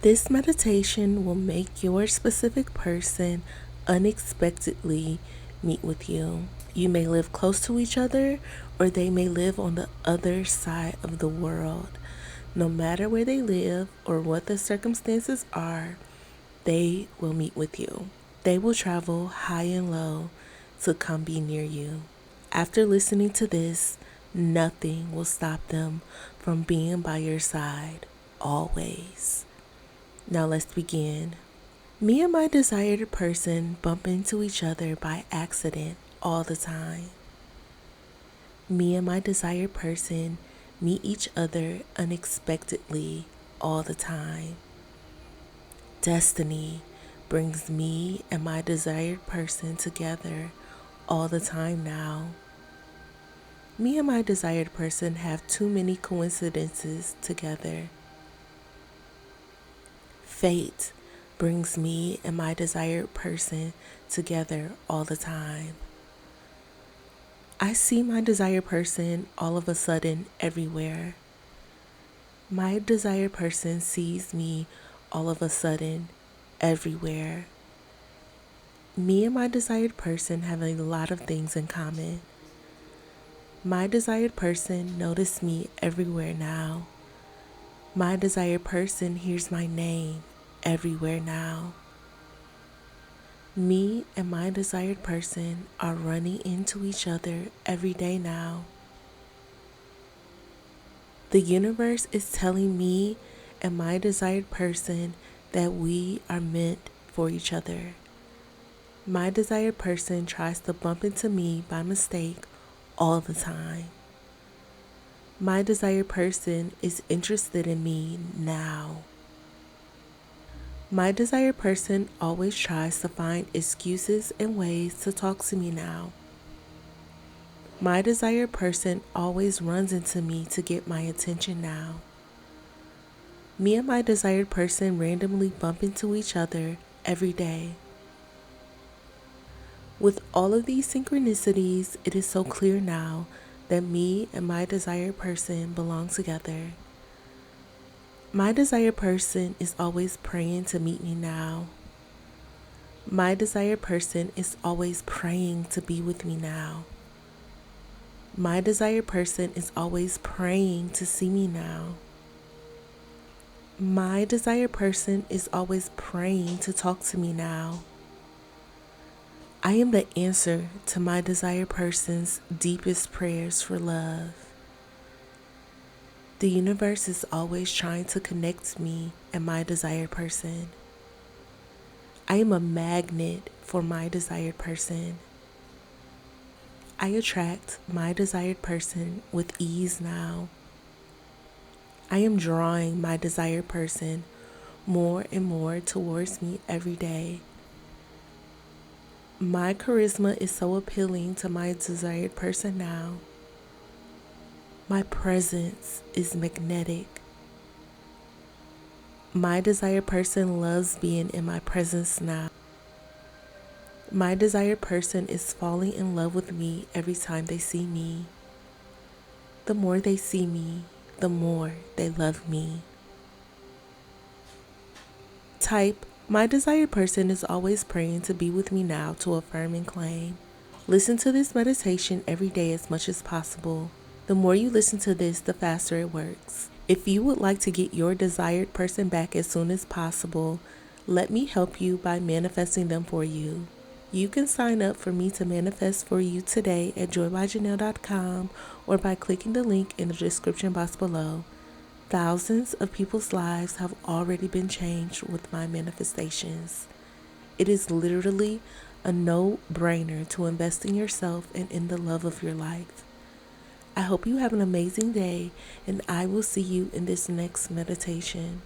This meditation will make your specific person unexpectedly meet with you. You may live close to each other, or they may live on the other side of the world. No matter where they live or what the circumstances are, they will meet with you. They will travel high and low to come be near you. After listening to this, nothing will stop them from being by your side, always. Now let's begin. Me and my desired person bump into each other by accident all the time. Me and my desired person meet each other unexpectedly all the time. Destiny brings me and my desired person together all the time now. Me and my desired person have too many coincidences together. Fate brings me and my desired person together all the time. I see my desired person all of a sudden everywhere. My desired person sees me all of a sudden everywhere. Me and my desired person have a lot of things in common. My desired person notices me everywhere now. My desired person hears my name everywhere now. Me and my desired person are running into each other every day now. The universe is telling me and my desired person that we are meant for each other. My desired person tries to bump into me by mistake all the time. My desired person is interested in me now. My desired person always tries to find excuses and ways to talk to me now. My desired person always runs into me to get my attention now. Me and my desired person randomly bump into each other every day. With all of these synchronicities, it is so clear now that me and my desired person belong together. My desired person is always praying to meet me now. My desired person is always praying to be with me now. My desired person is always praying to see me now. My desired person is always praying to talk to me now. I am the answer to my desired person's deepest prayers for love. The universe is always trying to connect me and my desired person. I am a magnet for my desired person. I attract my desired person with ease now. I am drawing my desired person more and more towards me every day. My charisma is so appealing to my desired person now. My presence is magnetic. My desired person loves being in my presence now. My desired person is falling in love with me every time they see me. The more they see me, the more they love me. Type, my desired person is always praying to be with me now to affirm and claim. Listen to this meditation every day as much as possible. The more you listen to this, the faster it works. If you would like to get your desired person back as soon as possible, let me help you by manifesting them for you. You can sign up for me to manifest for you today at joybyjanell.com or by clicking the link in the description box below. Thousands of people's lives have already been changed with my manifestations. It is literally a no-brainer to invest in yourself and in the love of your life. I hope you have an amazing day, and I will see you in this next meditation.